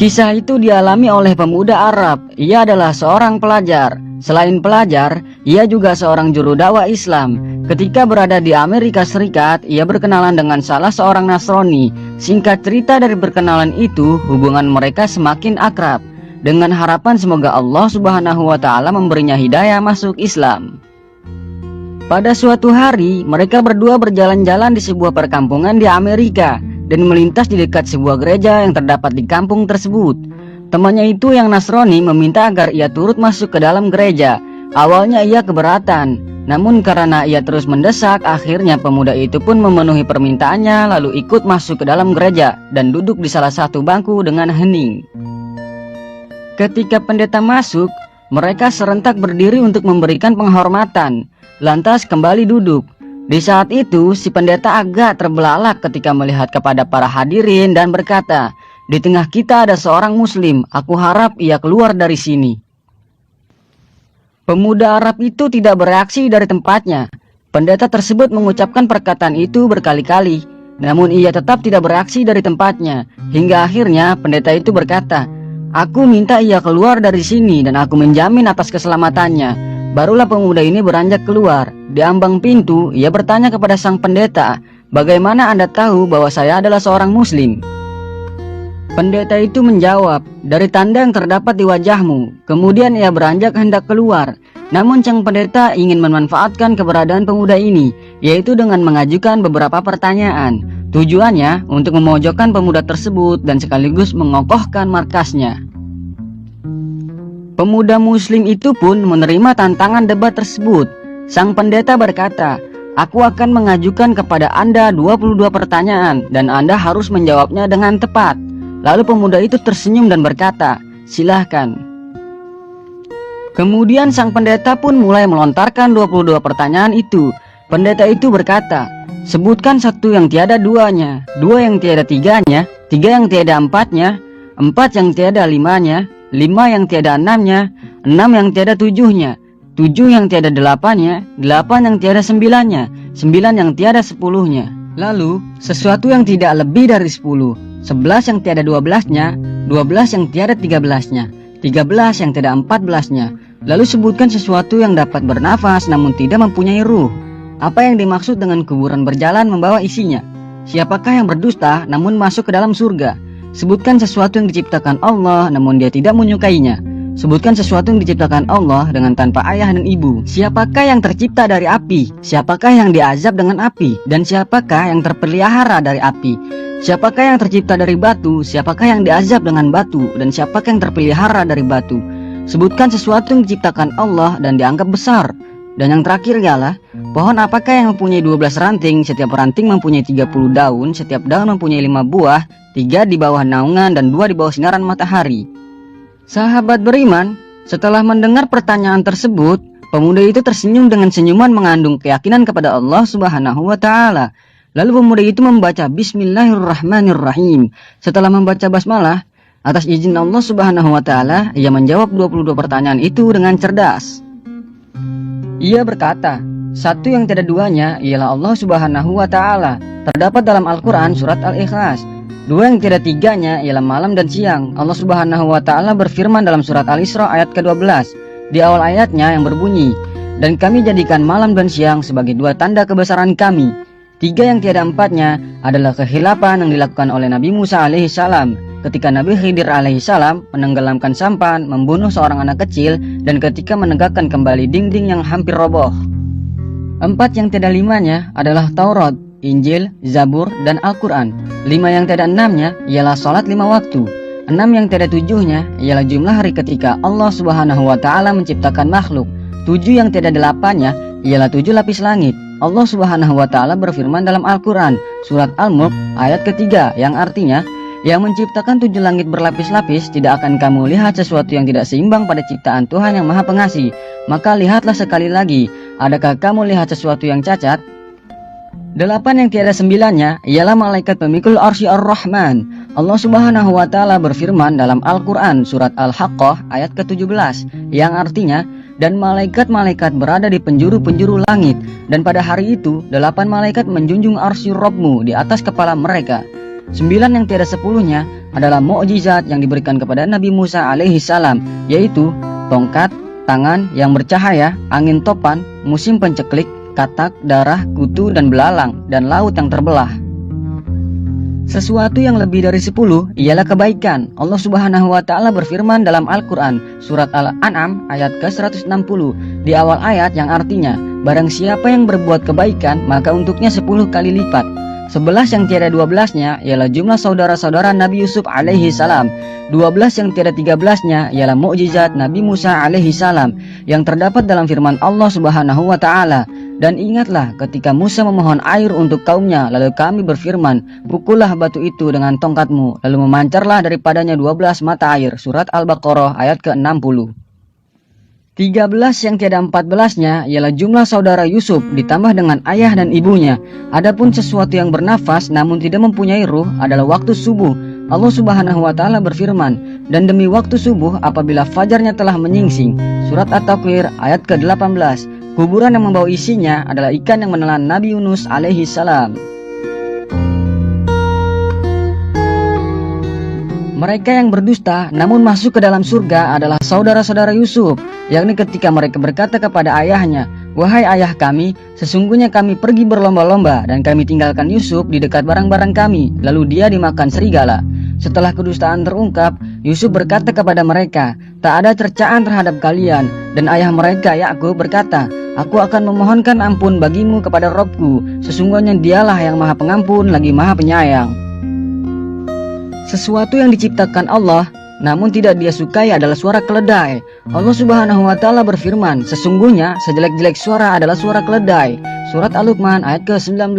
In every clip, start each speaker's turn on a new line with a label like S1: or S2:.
S1: Kisah itu dialami oleh pemuda Arab. Ia adalah seorang pelajar. Selain pelajar, ia juga seorang juru dakwah Islam. Ketika berada di Amerika Serikat, ia berkenalan dengan salah seorang Nasrani. Singkat cerita, dari perkenalan itu, hubungan mereka semakin akrab, dengan harapan semoga Allah Subhanahu wa Ta'ala memberinya hidayah masuk Islam. Pada suatu hari, mereka berdua berjalan-jalan di sebuah perkampungan di Amerika dan melintas di dekat sebuah gereja yang terdapat di kampung tersebut. Temannya itu yang Nasrani meminta agar ia turut masuk ke dalam gereja. Awalnya ia keberatan, namun karena ia terus mendesak, akhirnya pemuda itu pun memenuhi permintaannya lalu ikut masuk ke dalam gereja dan duduk di salah satu bangku dengan hening. Ketika pendeta masuk, mereka serentak berdiri untuk memberikan penghormatan, lantas kembali duduk. Di saat itu, si pendeta agak terbelalak ketika melihat kepada para hadirin dan berkata, "Di tengah kita ada seorang muslim, aku harap ia keluar dari sini." Pemuda Arab itu tidak bereaksi dari tempatnya. Pendeta tersebut mengucapkan perkataan itu berkali-kali, namun ia tetap tidak bereaksi dari tempatnya. Hingga akhirnya pendeta itu berkata, "Aku minta ia keluar dari sini dan aku menjamin atas keselamatannya." Barulah pemuda ini beranjak keluar. Di ambang pintu, ia bertanya kepada sang pendeta, "Bagaimana Anda tahu bahwa saya adalah seorang muslim?" Pendeta itu menjawab, "Dari tanda yang terdapat di wajahmu." Kemudian ia beranjak hendak keluar. Namun sang pendeta ingin memanfaatkan keberadaan pemuda ini, yaitu dengan mengajukan beberapa pertanyaan. Tujuannya untuk memojokkan pemuda tersebut dan sekaligus mengokohkan markasnya. Pemuda muslim itu pun menerima tantangan debat tersebut. Sang pendeta berkata, "Aku akan mengajukan kepada Anda 22 pertanyaan dan Anda harus menjawabnya dengan tepat." Lalu pemuda itu tersenyum dan berkata, "Silahkan." Kemudian sang pendeta pun mulai melontarkan 22 pertanyaan itu. Pendeta itu berkata, "Sebutkan satu yang tiada duanya, dua yang tiada tiganya, tiga yang tiada empatnya, empat yang tiada limanya, lima yang tiada enamnya, enam yang tiada tujuhnya, tujuh yang tiada delapannya, delapan yang tiada sembilannya, sembilan yang tiada sepuluhnya. Lalu sesuatu yang tidak lebih dari 10, 11 yang tiada 12-nya, 12 yang tiada 13-nya, 13 yang tiada 14-nya. Lalu sebutkan sesuatu yang dapat bernafas namun tidak mempunyai ruh. Apa yang dimaksud dengan kuburan berjalan membawa isinya? Siapakah yang berdusta namun masuk ke dalam surga? Sebutkan sesuatu yang diciptakan Allah namun dia tidak menyukainya. Sebutkan sesuatu yang diciptakan Allah dengan tanpa ayah dan ibu. Siapakah yang tercipta dari api? Siapakah yang diazab dengan api? Dan siapakah yang terpelihara dari api? Siapakah yang tercipta dari batu? Siapakah yang diazab dengan batu? Dan siapakah yang terpelihara dari batu? Sebutkan sesuatu yang diciptakan Allah dan dianggap besar. Dan yang terakhir ialah, pohon apakah yang mempunyai 12 ranting? Setiap ranting mempunyai 30 daun. Setiap daun mempunyai 5 buah, 3 di bawah naungan dan 2 di bawah sinaran matahari." Sahabat beriman, setelah mendengar pertanyaan tersebut, pemuda itu tersenyum dengan senyuman mengandung keyakinan kepada Allah Subhanahu wa Ta'ala. Lalu pemuda itu membaca Bismillahirrahmanirrahim. Setelah membaca basmalah, atas izin Allah Subhanahu wa Ta'ala, ia menjawab 22 pertanyaan itu dengan cerdas. Ia berkata, "Satu yang tiada duanya ialah Allah Subhanahu wa Ta'ala. Terdapat dalam Al-Quran surat Al-Ikhlas. Dua yang tiada tiganya ialah malam dan siang. Allah Subhanahu wa Ta'ala berfirman dalam surat Al-Isra ayat ke-12 di awal ayatnya yang berbunyi, dan kami jadikan malam dan siang sebagai 2 tanda kebesaran kami. 3 yang tiada empatnya adalah kehilapan yang dilakukan oleh Nabi Musa alaihissalam ketika Nabi Khidir alaihissalam menenggelamkan sampan, membunuh seorang anak kecil, dan ketika menegakkan kembali dinding yang hampir roboh. 4 yang tiada limanya adalah Taurat, Injil, Zabur, dan Al-Quran. 5 yang tiada enamnya ialah sholat 5 waktu. 6 yang tiada tujuhnya ialah jumlah hari ketika Allah Subhanahu wa Ta'ala menciptakan makhluk. 7 yang tiada delapannya ialah 7 lapis langit. Allah Subhanahu wa Ta'ala berfirman dalam Al-Quran surat Al-Mulk ayat ketiga, yang artinya, yang menciptakan 7 langit berlapis-lapis, tidak akan kamu lihat sesuatu yang tidak seimbang pada ciptaan Tuhan yang Maha Pengasih. Maka lihatlah sekali lagi, adakah kamu lihat sesuatu yang cacat? 8 yang tiada sembilannya ialah malaikat pemikul arsy ar-Rahman. Allah Subhanahu wa Ta'ala berfirman dalam Al-Quran surat Al-Haqqah ayat ke-17, yang artinya, dan malaikat-malaikat berada di penjuru-penjuru langit, dan pada hari itu 8 malaikat menjunjung arsy Rabbmu di atas kepala mereka. 9 yang tiada 10-nya adalah mukjizat yang diberikan kepada Nabi Musa alaihi salam, yaitu tongkat, tangan yang bercahaya, angin topan, musim penceklik, katak, darah, kutu dan belalang, dan laut yang terbelah. Sesuatu yang lebih dari 10 ialah kebaikan. Allah Subhanahu wa taala berfirman dalam Al-Qur'an surat Al-An'am ayat ke-160 di awal ayat yang artinya, barang siapa yang berbuat kebaikan maka untuknya 10 kali lipat. 11 yang tiada 12-nya ialah jumlah saudara-saudara Nabi Yusuf alaihi salam. 12 yang tiada 13-nya ialah mukjizat Nabi Musa alaihi salam yang terdapat dalam firman Allah Subhanahu wa taala. Dan ingatlah ketika Musa memohon air untuk kaumnya, lalu kami berfirman, pukullah batu itu dengan tongkatmu, lalu memancarlah daripadanya 12 mata air. Surat Al-Baqarah ayat ke-60. 13 yang tiada 14-nya ialah jumlah saudara Yusuf ditambah dengan ayah dan ibunya. Adapun sesuatu yang bernafas namun tidak mempunyai ruh adalah waktu subuh. Allah Subhanahu wa taala berfirman, dan demi waktu subuh apabila fajarnya telah menyingsing. Surat At-Takwir ayat ke-18. Kuburan yang membawa isinya adalah ikan yang menelan Nabi Yunus alaihi salam. Mereka yang berdusta namun masuk ke dalam surga adalah saudara-saudara Yusuf, yakni ketika mereka berkata kepada ayahnya, wahai ayah kami, sesungguhnya kami pergi berlomba-lomba dan kami tinggalkan Yusuf di dekat barang-barang kami, lalu dia dimakan serigala. Setelah kedustaan terungkap, Yusuf berkata kepada mereka, tak ada cercaan terhadap kalian. Dan ayah mereka Yakub berkata, aku akan memohonkan ampun bagimu kepada Robku, sesungguhnya dialah yang maha pengampun lagi maha penyayang. Sesuatu yang diciptakan Allah namun tidak dia sukai adalah suara keledai. Allah Subhanahu wa taala berfirman, sesungguhnya sejelek-jelek suara adalah suara keledai. Surat Al-Luqman ayat ke-19.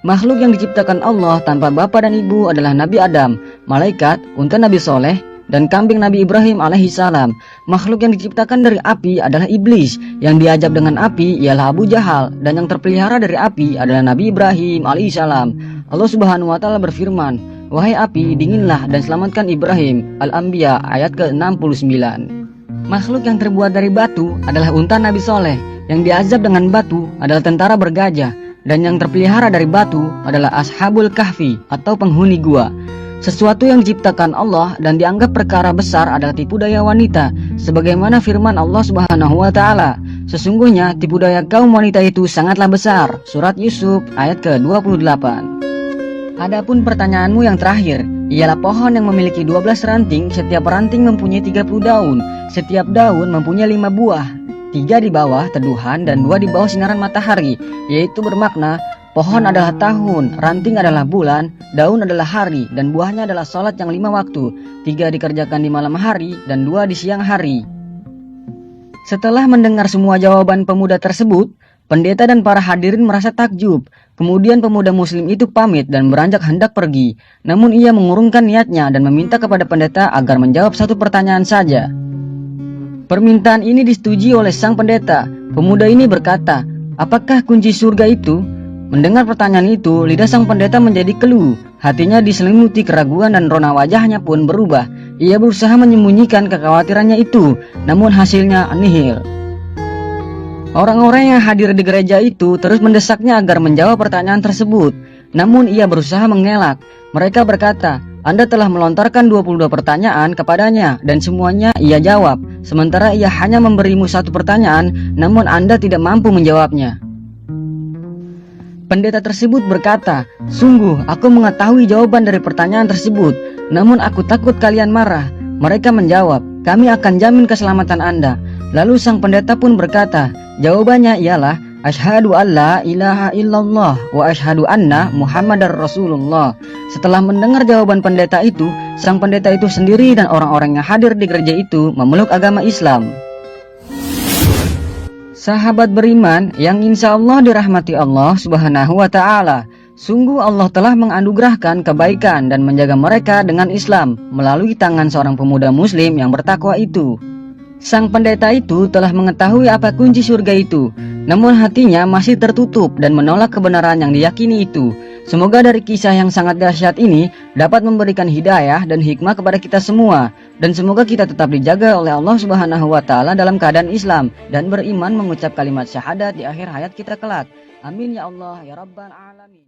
S1: Makhluk yang diciptakan Allah tanpa bapa dan ibu adalah Nabi Adam, malaikat, unta Nabi Soleh, dan kambing Nabi Ibrahim alaihissalam. Makhluk yang diciptakan dari api adalah iblis, yang diajab dengan api ialah Abu Jahal, dan yang terpelihara dari api adalah Nabi Ibrahim alaihissalam. Allah Subhanahu wa taala berfirman, wahai api, dinginlah dan selamatkan Ibrahim. Al-Anbiya ayat ke-69. Makhluk yang terbuat dari batu adalah unta Nabi Soleh, yang diazab dengan batu adalah tentara bergajah, dan yang terpelihara dari batu adalah Ashabul Kahfi atau penghuni gua. Sesuatu yang diciptakan Allah dan dianggap perkara besar adalah tipu daya wanita, sebagaimana firman Allah Subhanahu wa taala, sesungguhnya tipu daya kaum wanita itu sangatlah besar. Surat Yusuf ayat ke-28. Adapun pertanyaanmu yang terakhir, ialah pohon yang memiliki 12 ranting, setiap ranting mempunyai 30 daun, setiap daun mempunyai 5 buah, 3 di bawah teduhan dan 2 di bawah sinaran matahari, yaitu bermakna pohon adalah tahun, ranting adalah bulan, daun adalah hari, dan buahnya adalah salat yang 5 waktu, 3 dikerjakan di malam hari dan 2 di siang hari. Setelah mendengar semua jawaban pemuda tersebut, pendeta dan para hadirin merasa takjub. Kemudian pemuda muslim itu pamit dan beranjak hendak pergi. Namun ia mengurungkan niatnya dan meminta kepada pendeta agar menjawab satu pertanyaan saja. Permintaan ini disetujui oleh sang pendeta. Pemuda ini berkata, apakah kunci surga itu? Mendengar pertanyaan itu, lidah sang pendeta menjadi keluh. Hatinya diselimuti keraguan dan rona wajahnya pun berubah. Ia berusaha menyembunyikan kekhawatirannya itu, namun hasilnya nihil. Orang-orang yang hadir di gereja itu terus mendesaknya agar menjawab pertanyaan tersebut. Namun ia berusaha mengelak. Mereka berkata, Anda telah melontarkan 22 pertanyaan kepadanya dan semuanya ia jawab. Sementara ia hanya memberimu satu pertanyaan, namun Anda tidak mampu menjawabnya. Pendeta tersebut berkata, sungguh aku mengetahui jawaban dari pertanyaan tersebut, namun aku takut kalian marah. Mereka menjawab, kami akan jamin keselamatan Anda. Lalu sang pendeta pun berkata, jawabannya ialah asyhadu alla ilaha illallah wa asyhadu anna Muhammadar Rasulullah. Setelah mendengar jawaban pendeta itu, sang pendeta itu sendiri dan orang-orang yang hadir di gereja itu memeluk agama Islam. Sahabat beriman yang insya Allah dirahmati Allah Subhanahu wa ta'ala, sungguh Allah telah menganugerahkan kebaikan dan menjaga mereka dengan Islam melalui tangan seorang pemuda muslim yang bertakwa itu. Sang pendeta itu telah mengetahui apa kunci surga itu, namun hatinya masih tertutup dan menolak kebenaran yang diyakini itu. Semoga dari kisah yang sangat dahsyat ini dapat memberikan hidayah dan hikmah kepada kita semua, dan semoga kita tetap dijaga oleh Allah Subhanahu wa ta'ala dalam keadaan Islam dan beriman mengucap kalimat syahadat di akhir hayat kita kelak. Amin ya Allah ya Rabbal Alamin.